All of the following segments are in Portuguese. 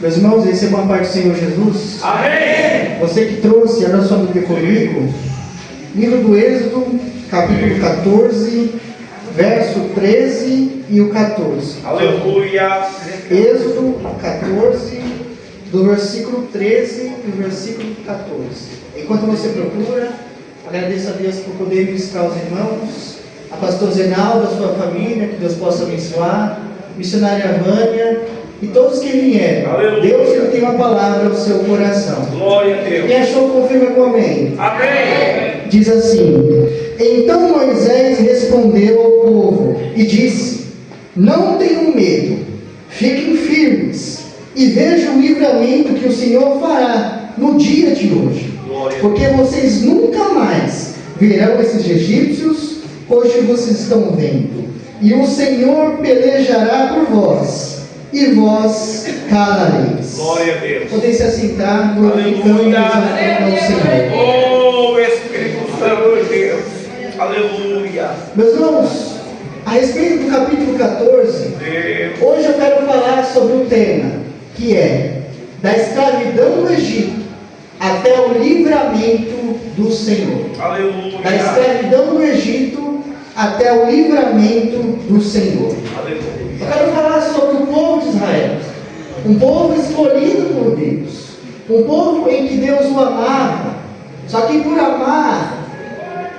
Meus irmãos, recebam a paz do Senhor Jesus. Amém. Você que trouxe, abra sua Bíblia comigo. Livro do Êxodo, capítulo 14, verso 13 e o 14. Aleluia. Êxodo 14, do versículo 13 e o versículo 14. Enquanto você procura, agradeço a Deus por poder ministrar aos irmãos, a pastor Zenaldo, a sua família, que Deus possa abençoar, missionária Vânia e todos que vieram. Aleluia. Deus ele tem uma palavra ao seu coração. Glória a Deus. Quem achou, confirma com amém. Amém. Diz assim: Então Moisés respondeu ao povo e disse: Não tenham medo, fiquem firmes e vejam o livramento que o Senhor fará no dia de hoje, porque vocês nunca mais verão esses egípcios hoje vocês estão vendo, e o Senhor pelejará por vós, e vós calareis. Glória a Deus. Podem se assentar, glorificando e exaltando ao Senhor. Oh, Espírito Santo de Deus. Aleluia. Meus irmãos, a respeito do capítulo 14, Deus. hoje eu quero falar sobre o tema, que é da escravidão do Egito até o livramento do Senhor. Aleluia. Da escravidão do Egito até o livramento do Senhor. Aleluia. Eu quero falar sobre o povo de Israel, um povo escolhido por Deus, um povo em que Deus o amava, só que por amar,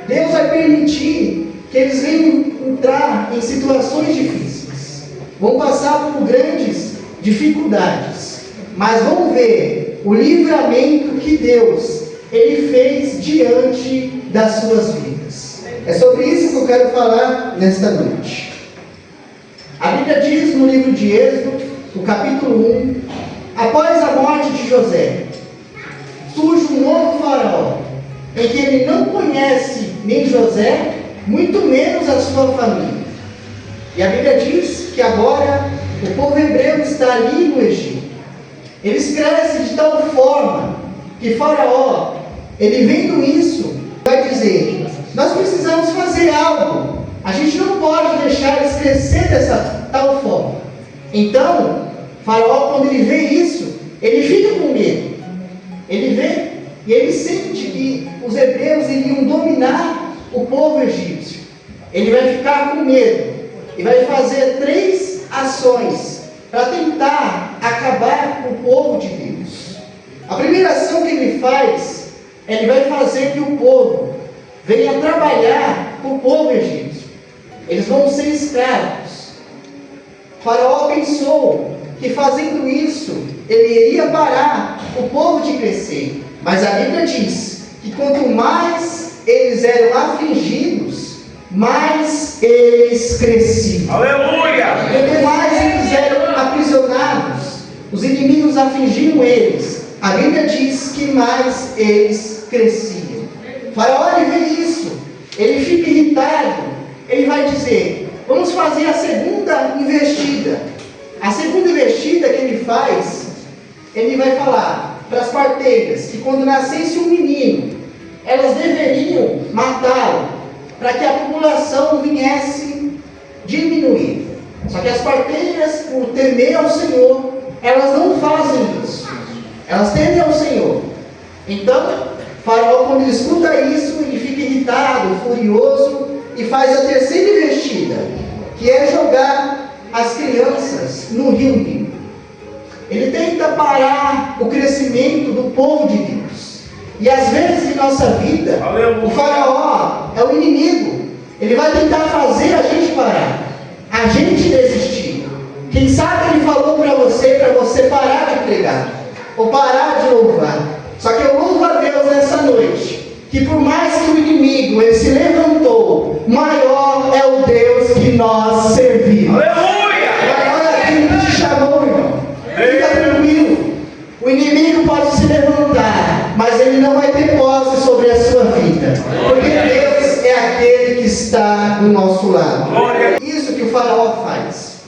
Deus vai permitir que eles venham entrar em situações difíceis, vão passar por grandes dificuldades, mas vão ver o livramento que Deus ele fez diante das suas vidas. É sobre isso que eu quero falar nesta noite. A Bíblia diz no livro de Êxodo, no capítulo 1, após a morte de José, surge um novo faraó, em que ele não conhece nem José, muito menos a sua família. E a Bíblia diz que agora o povo hebreu está ali no Egito. Eles crescem de tal forma que faraó, ele vendo isso, vai dizer: nós precisamos fazer algo. A gente não pode deixar eles crescer dessa tal forma. Então, faraó, quando ele vê isso, ele fica com medo. Ele vê e ele sente que os hebreus iriam dominar o povo egípcio. Ele vai ficar com medo e vai fazer 3 ações para tentar acabar com o povo de Deus. A primeira ação que ele faz, ele vai fazer que o povo venha trabalhar para o povo egípcio. Eles vão ser escravos. O faraó pensou que fazendo isso, ele iria parar o povo de crescer. Mas a Bíblia diz que quanto mais eles eram afligidos, mais eles cresciam. Aleluia. Quanto mais eles eram aprisionados, os inimigos afligiam eles. A Bíblia diz que mais eles cresciam. O faraó ele vê isso, ele fica irritado. Ele vai dizer: vamos fazer a segunda investida. A segunda investida que ele faz, ele vai falar para as parteiras que quando nascesse um menino, elas deveriam matá-lo, para que a população viesse diminuir. Só que as parteiras, por temer ao Senhor, elas não fazem isso. Elas temem ao Senhor. Então, Faraó, quando ele escuta isso, ele fica irritado, furioso, e faz a terceira investida, que é jogar as crianças no rio Nilo. Ele tenta parar o crescimento do povo de Deus. E às vezes em nossa vida, o faraó é o inimigo. Ele vai tentar fazer a gente parar, a gente desistir. Quem sabe ele falou para você parar de pregar, ou parar de louvar. Só que eu louvo a Deus nessa noite, que por mais que o inimigo ele se levantou, maior é o Deus que nós servimos. Aleluia! Maior é aquele que te chamou, irmão. Fica tranquilo. O inimigo pode se levantar, mas ele não vai ter posse sobre a sua vida, porque Deus é aquele que está do nosso lado. Isso que o faraó faz.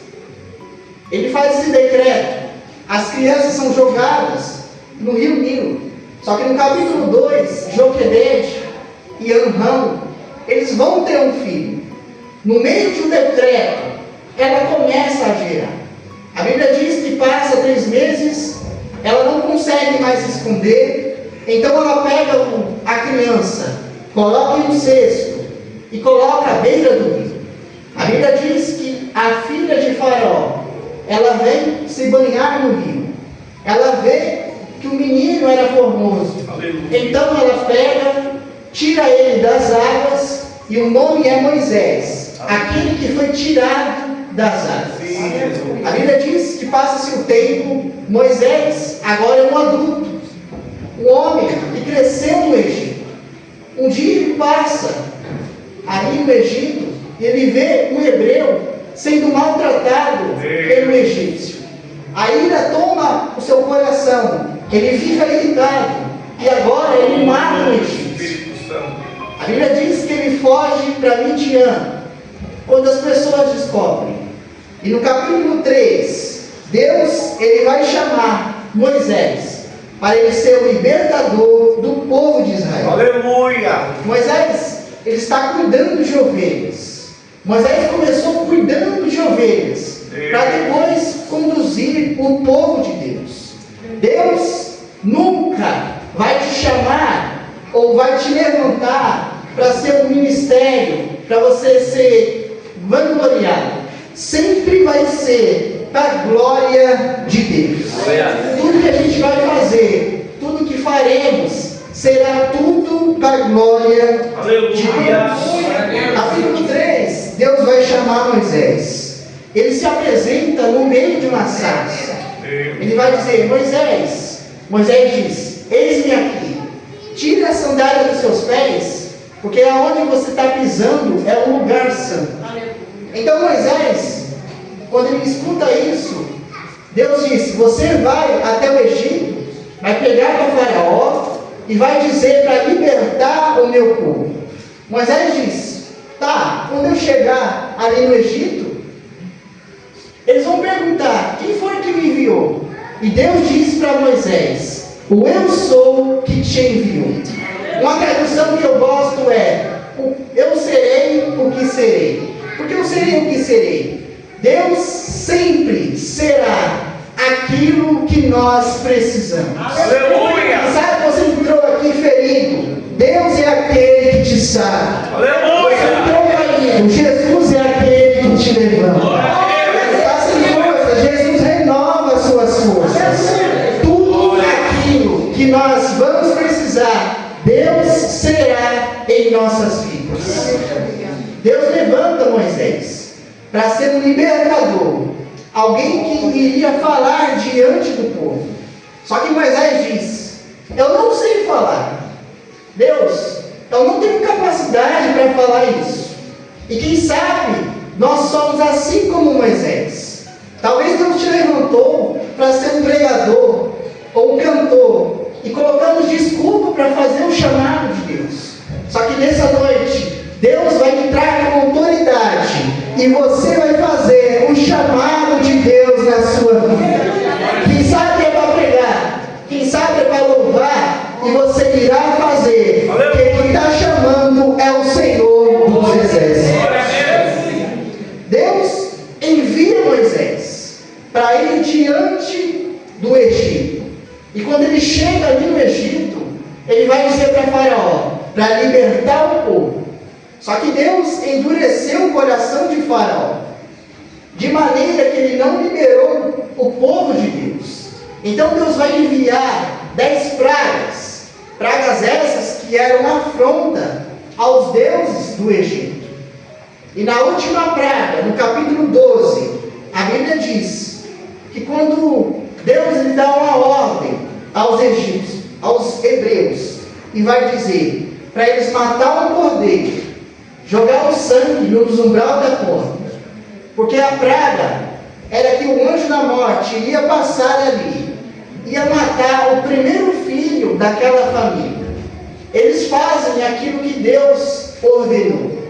Ele faz esse decreto. As crianças são jogadas no rio Nilo. Só que no capítulo 2, Joquebede e Amrão, eles vão ter um filho. No meio de um decreto, ela começa a gerar. A Bíblia diz que passa 3 meses ela não consegue mais esconder, então ela pega a criança, coloca em um cesto e coloca à beira do rio. A Bíblia diz que a filha de Faraó, ela vem se banhar no rio, ela vê que o menino era formoso, então ela pega, tira ele das águas e o nome é Moisés, aquele que foi tirado das águas. A Bíblia diz que passa-se o tempo, Moisés agora é um adulto, um homem que cresceu no Egito. Um dia ele passa ali no Egito e ele vê um hebreu sendo maltratado pelo egípcio. A ira toma o seu coração, ele fica irritado e agora ele mata o egípcio. A Bíblia diz que ele foge para Midian, quando as pessoas descobrem. E no capítulo 3, Deus ele vai chamar Moisés para ele ser o libertador do povo de Israel. Aleluia! Moisés, ele está cuidando de ovelhas. Moisés começou cuidando de ovelhas, para depois conduzir o povo de Deus. Deus nunca vai te chamar ou vai te levantar para ser um ministério, para você ser vangloriado. Sempre vai ser para a glória de Deus. Tudo que a gente vai fazer, tudo que faremos, será tudo para a glória de Deus. Capítulo 3, Deus vai chamar Moisés. Ele se apresenta no meio de uma sarça. Ele vai dizer: Moisés diz: eis-me aqui, tire a sandália dos seus pés, porque aonde você está pisando é um lugar santo. Então Moisés, quando ele escuta isso, Deus diz: você vai até o Egito, vai pegar para Faraó e vai dizer para libertar o meu povo. Moisés diz: tá, quando eu chegar ali no Egito, eles vão perguntar: quem foi que me enviou? E Deus diz para Moisés: o eu sou que te enviou. Uma tradução que eu gosto é: eu serei o que serei. Porque eu serei o que serei. Deus sempre será aquilo que nós precisamos. Aleluia! Sabe, você entrou aqui ferido, Deus é aquele que te sara. Aleluia! Você entrou caído, Jesus é aquele que te levanta. Está sem força, Jesus renova as suas forças. Tudo aquilo que nós vamos precisar, Deus será em nossas vidas. Deus levanta Moisés para ser um libertador, alguém que iria falar diante do povo. Só que Moisés diz: eu não sei falar. Deus, eu não tenho capacidade para falar isso. E quem sabe nós somos assim como Moisés. Talvez Deus te levantou para ser um pregador ou um cantor e colocamos desculpa para fazer o chamado de Deus. Só que nessa noite Deus vai entrar com autoridade e você vai fazer o chamado de Deus na sua vida. Quem sabe é para pregar, quem sabe é para louvar, e você irá fazer. Quem está chamando é o Senhor dos Exércitos. Deus envia Moisés para ir diante do Egito. E quando ele chega ali no Egito, ele vai dizer para Faraó, para libertar o povo. Só que Deus endureceu o coração de Faraó, de maneira que ele não liberou o povo de Deus. Então Deus vai enviar 10 pragas, pragas essas que eram uma afronta aos deuses do Egito. E na última praga, no capítulo 12, a Bíblia diz que quando Deus lhe dá uma ordem aos egípcios, aos hebreus, e vai dizer para eles matar um cordeiro, jogar o sangue no umbral da porta, porque a praga era que o anjo da morte iria passar ali, ia matar o primeiro filho daquela família. Eles fazem aquilo que Deus ordenou.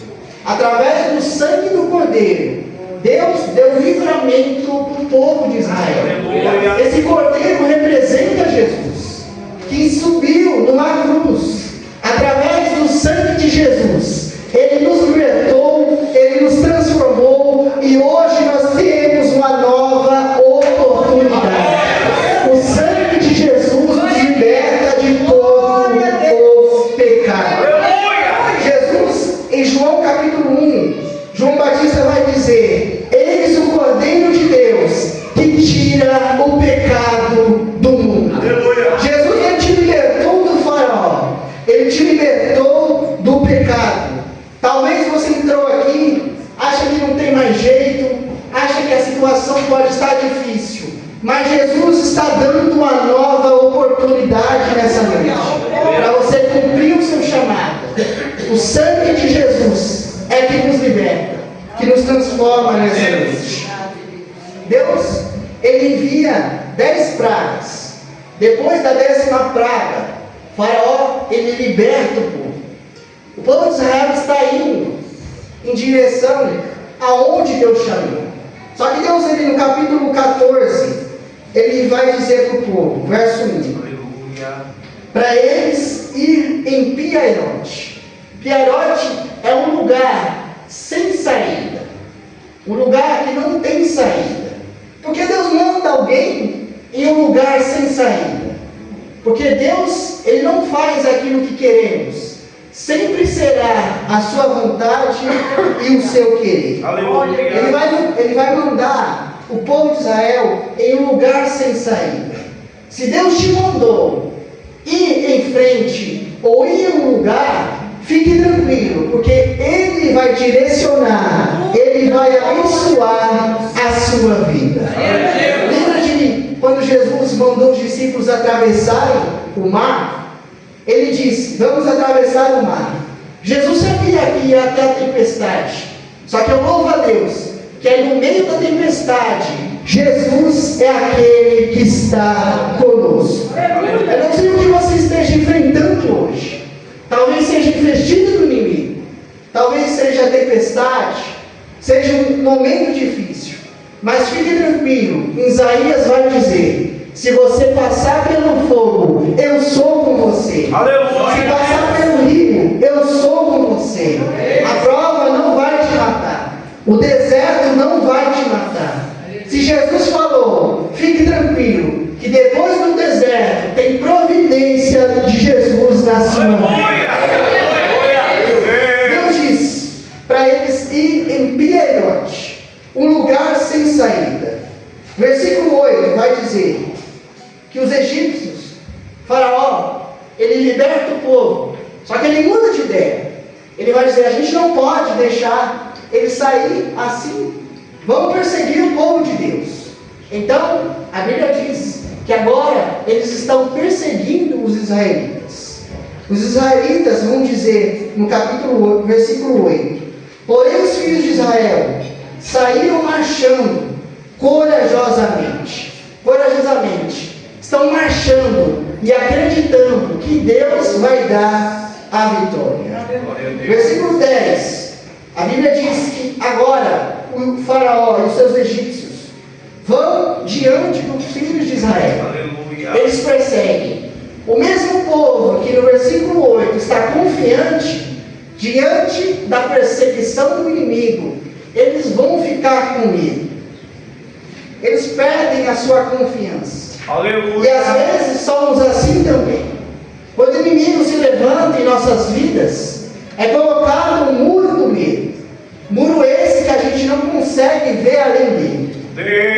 Através do sangue do cordeiro, Deus deu livramento para o povo de Israel. Esse cordeiro representa Jesus, que subiu numa cruz. Através do sangue de Jesus, Ele nos libertou, Ele nos transformou, e hoje nós temos uma nova oportunidade. O sangue de libertou do pecado. Talvez você entrou aqui, acha que não tem mais jeito, acha que a situação pode estar difícil, mas Jesus está dando uma nova oportunidade nessa noite, para você cumprir o seu chamado. O sangue de Jesus é que nos liberta, que nos transforma nessa noite. Deus, Ele envia 10 pragas. Depois da 10ª praga, Faraó, ele liberta o povo. O povo de Israel está indo em direção aonde Deus chamou. Só que Deus, ele, no capítulo 14, ele vai dizer para o povo, verso 1, para eles ir em Piairote. Piairote é um lugar sem saída, um lugar que não tem saída. Porque Deus manda alguém em um lugar sem saída. Porque Deus, Ele não faz aquilo que queremos. Sempre será a sua vontade e o seu querer. Ele vai mandar o povo de Israel em um lugar sem saída. Se Deus te mandou ir em frente ou ir em um lugar, fique tranquilo, porque Ele vai direcionar, Ele vai abençoar a sua vida. Lembra de quando Jesus mandou os discípulos atravessarem o mar? Ele disse, vamos atravessar o mar. Jesus sabia que ia até a tempestade. Só que eu louvo a Deus, que aí no meio da tempestade, Jesus é aquele que está conosco. Eu não sei o que você esteja enfrentando hoje. Talvez seja investido do inimigo, talvez seja a tempestade, seja um momento difícil, mas fique tranquilo, Isaías vai dizer, se você passar pelo fogo, eu sou com você. Aleluia. Se passar pelo rio, eu sou com você. A prova não vai te matar, o deserto não vai te matar. Se Jesus falou, fique tranquilo, que depois do deserto tem providência de Jesus na sua vida. Deus diz para eles ir em Piairote, um lugar sem saída. Versículo 8 vai dizer que os egípcios, Faraó, ele liberta o povo, só que ele muda de ideia. Ele vai dizer, a gente não pode deixar ele sair assim, vamos perseguir o povo de Deus. Então, a Bíblia diz que agora eles estão perseguindo os israelitas. Os israelitas vão dizer no capítulo 8, versículo 8: porém os filhos de Israel saíram marchando corajosamente, estão marchando e acreditando que Deus vai dar a vitória. Versículo 10, a Bíblia diz que agora o Faraó e os seus egípcios vão diante dos filhos de Israel. Aleluia. Eles perseguem. O mesmo povo que no versículo 8 está confiante diante da perseguição do inimigo, eles vão ficar com medo. Eles perdem a sua confiança. Aleluia. E às vezes somos assim também. Quando o inimigo se levanta em nossas vidas, é colocado um muro do medo. Muro esse que a gente não consegue ver além dele.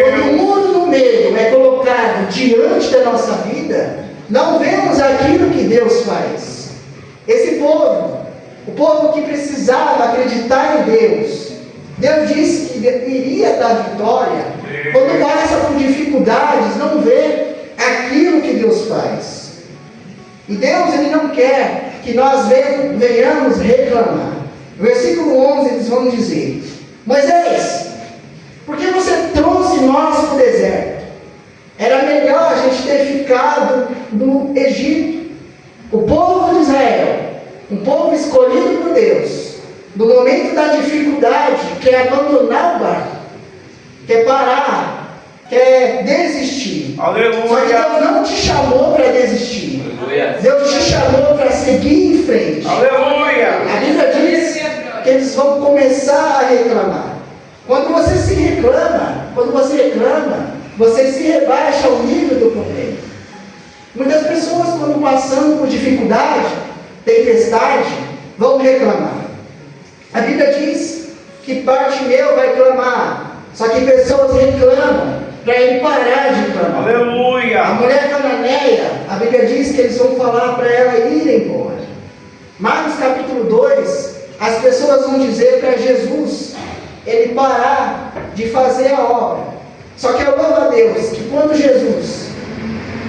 Quando o muro do medo é colocado diante da nossa vida, não vemos aquilo que Deus faz. Esse povo, o povo que precisava acreditar em Deus, Deus disse que iria dar vitória. Quando passa por dificuldades, não vê aquilo que Deus faz. E Deus, Ele não quer que nós venhamos reclamar. Versículo 11, eles vão dizer: Moisés, por que você trouxe nós para o deserto? Era melhor a gente ter ficado no Egito. O povo de Israel, um povo escolhido por Deus, no momento da dificuldade, quer abandonar o barco, quer parar, quer desistir. Aleluia. Só que Deus não te chamou para desistir. Aleluia. Deus te chamou para seguir em frente. Aleluia. A Bíblia diz que eles vão começar a reclamar. Quando você reclama, você se rebaixa ao nível do problema. Muitas pessoas, quando passando por dificuldade, tempestade, vão reclamar. A Bíblia diz que Bartimeu vai clamar, só que pessoas reclamam para ele parar de clamar. Aleluia! A mulher cananeia, a Bíblia diz que eles vão falar para ela ir embora. Marcos capítulo 2, as pessoas vão dizer para Jesus ele parar de fazer a obra. Só que eu louvo a Deus que quando Jesus,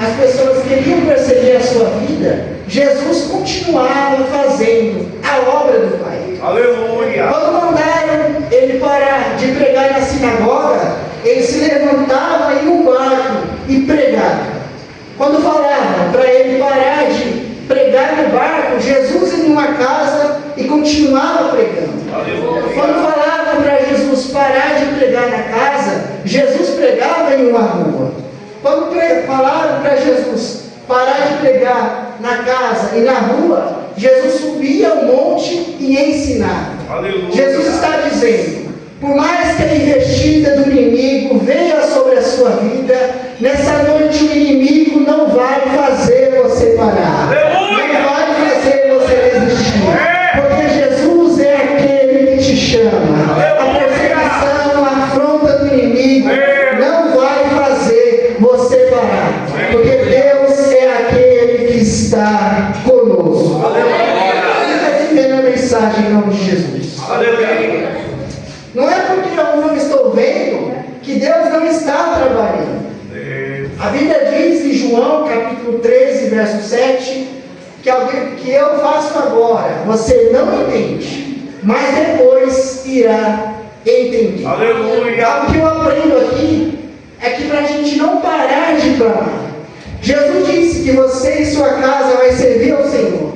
as pessoas queriam perceber a sua vida, Jesus continuava fazendo a obra do Pai. Aleluia. Quando mandaram ele parar de pregar na sinagoga, ele se levantava em um barco e pregava. Quando falavam para ele parar de pregar no barco, Jesus ia em uma casa e continuava pregando. Aleluia. Quando falavam para Jesus parar de pregar na casa, Jesus pregava em uma rua. Quando falaram para Jesus parar de pregar na casa e na rua, Jesus subia ao monte e ensinava. Aleluia. Jesus está dizendo, por mais que a investida do inimigo venha sobre a sua vida, nessa noite o inimigo não vai fazer você parar. Aleluia. Não vai fazer você desistir. Porque Jesus é aquele que te chama. A perseguição, a afronta do inimigo não vai fazer você parar. Porque Deus é aquele que está conosco. Essa é a primeira mensagem em nome de Jesus. Aleluia. Não é porque eu não estou vendo que Deus não está trabalhando. A Bíblia diz em João capítulo 13, verso 7, que eu faço agora, você não entende, mas depois irá entender. Aleluia. Algo que eu aprendo aqui é que para a gente não parar de clamar. Jesus disse que você e sua casa vai servir ao Senhor.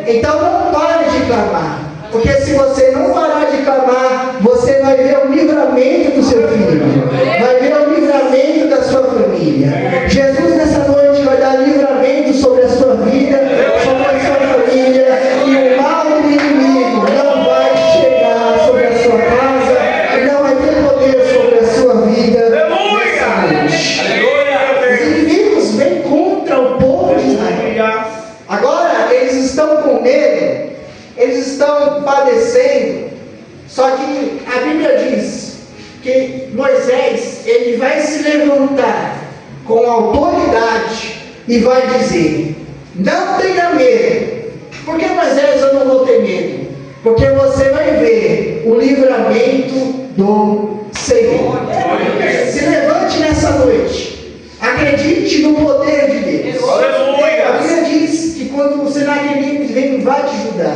Então não pare de clamar. Porque se você não parar de clamar, você vai ver o livramento do seu filho. Vai ver o livramento da sua família. Jesus nessa noite vai dar livramento sobre a sua vida, sobre a sua família. E o mal do inimigo não vai chegar sobre a sua casa. E não vai ter poder sobre a sua vida nessa noite. Os inimigos vêm contra o povo de Israel. Agora eles estão com medo. Eles estão padecendo, só que a Bíblia diz que Moisés, ele vai se levantar com autoridade e vai dizer, não tenha medo. Por que, Moisés, eu não vou ter medo? Porque você vai ver o livramento do Senhor. Se levante nessa noite, acredite no poder de Deus. A Bíblia diz que quando o Senaqueribe vem invade Judá,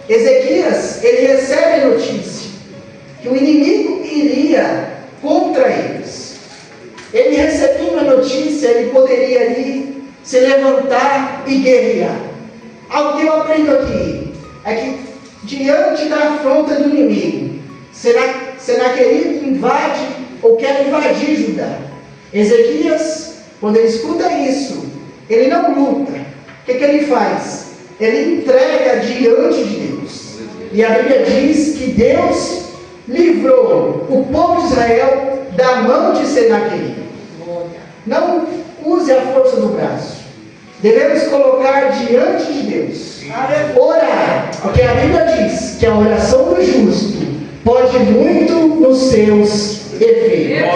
Ezequias, ele recebe a notícia que o inimigo iria contra eles. Ele recebendo a notícia, ele poderia ali se levantar e guerrear. Algo que eu aprendo aqui é que diante da afronta do inimigo, Senaqueribe invade ou quer invadir Judá. Ezequias, quando ele escuta isso, ele não luta. O que ele faz? Ele entrega diante de Deus. E a Bíblia diz que Deus livrou o povo de Israel da mão de Senaqueribe. Não use a força do braço. Devemos colocar diante de Deus. Orar. Porque a Bíblia diz que a oração do justo pode muito nos seus efeitos.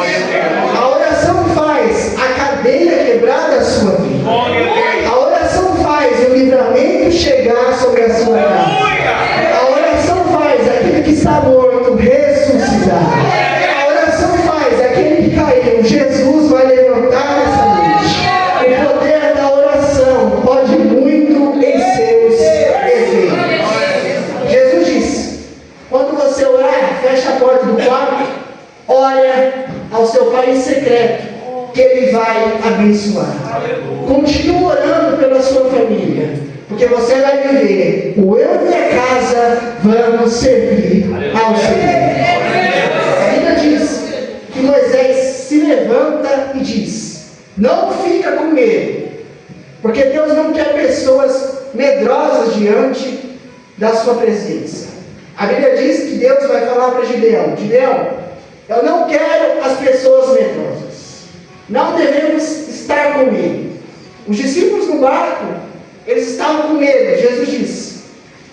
A oração faz a cadeia quebrar da sua vida. A oração faz o livramento chegar sobre a sua casa. A oração faz aquele que está morto ressuscitar. A oração faz aquele que caiu. Jesus vai levantar nessa noite. O poder da oração pode muito em seus efeitos. Jesus disse, quando você orar, fecha a porta do quarto, olha ao seu Pai em secreto, que Ele vai abençoar. Continue orando pela sua família, porque você vai viver o eu e minha casa vamos servir ao Senhor. A Bíblia diz que Moisés se levanta e diz, não fica com medo, porque Deus não quer pessoas medrosas diante da sua presença. A Bíblia diz que Deus vai falar para Gideão, Gideão, eu não quero as pessoas medrosas. Não devemos estar com medo. Os discípulos no barco, eles estavam com medo. Jesus disse,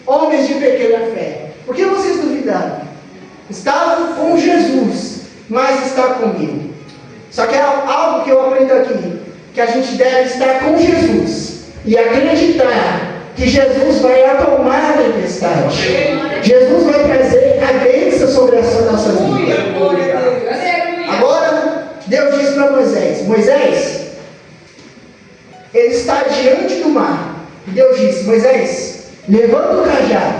homens de pequena fé, por que vocês duvidaram? Estavam com Jesus, mas está comigo. Só que é algo que eu aprendo aqui, que a gente deve estar com Jesus e acreditar que Jesus vai acalmar levanta o cajado,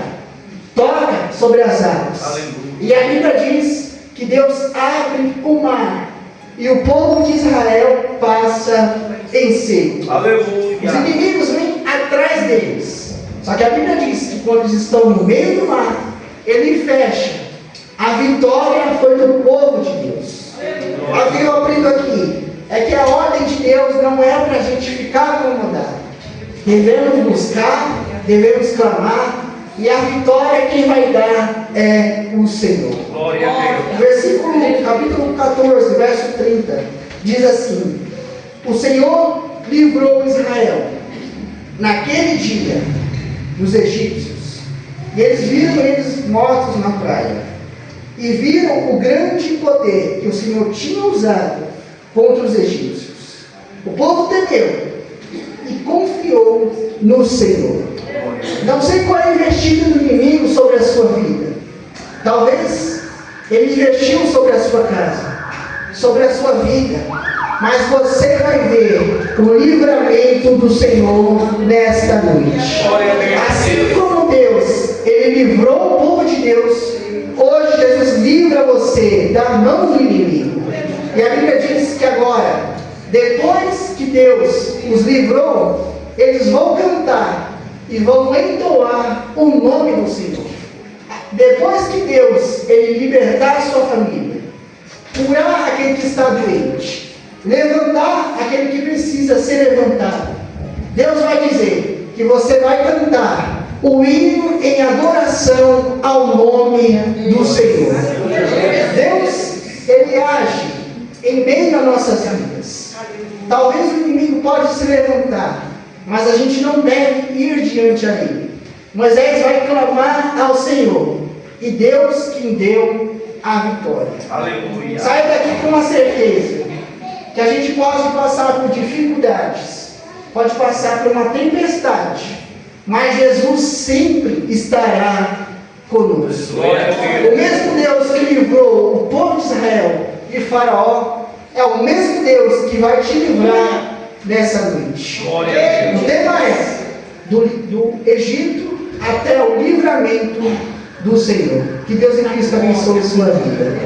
toca sobre as águas. Aleluia. E a Bíblia diz que Deus abre o mar e o povo de Israel passa em seco. Aleluia. Os inimigos vêm atrás deles. Só que a Bíblia diz que quando eles estão no meio do mar, ele fecha. A vitória foi do povo de Deus. O que eu aprendo aqui é que a ordem de Deus não é para a gente ficar acomodado. Devemos buscar, devemos clamar, e a vitória quem vai dar é o Senhor. Glória a Deus. Versículo, capítulo 14, verso 30, diz assim: o Senhor livrou Israel naquele dia dos egípcios, e eles viram eles mortos na praia, e viram o grande poder que o Senhor tinha usado contra os egípcios. O povo temeu e confiou no Senhor. Não sei qual é a investida do inimigo sobre a sua vida. Talvez ele investiu sobre a sua casa, sobre a sua vida, mas você vai ver o livramento do Senhor nesta noite. Assim como Deus, ele livrou o povo de Deus, hoje Jesus livra você da mão do inimigo. E a Bíblia diz que agora, depois que Deus os livrou, eles vão cantar e vão entoar o nome do Senhor. Depois que Deus ele libertar a sua família, curar aquele que está doente, levantar aquele que precisa ser levantado, Deus vai dizer que você vai cantar o hino em adoração ao nome do Senhor. Deus, ele age em meio às nossas vidas. Talvez o inimigo pode se levantar, mas a gente não deve ir diante a ele. Moisés vai clamar ao Senhor, e Deus quem deu a vitória. Aleluia. Sai daqui com uma certeza que a gente pode passar por dificuldades, pode passar por uma tempestade, mas Jesus sempre estará conosco. O mesmo Deus que livrou o povo de Israel de Faraó é o mesmo Deus que vai te livrar nessa noite. O tema é do Egito até o livramento do Senhor. Que Deus em Cristo abençoe sua vida.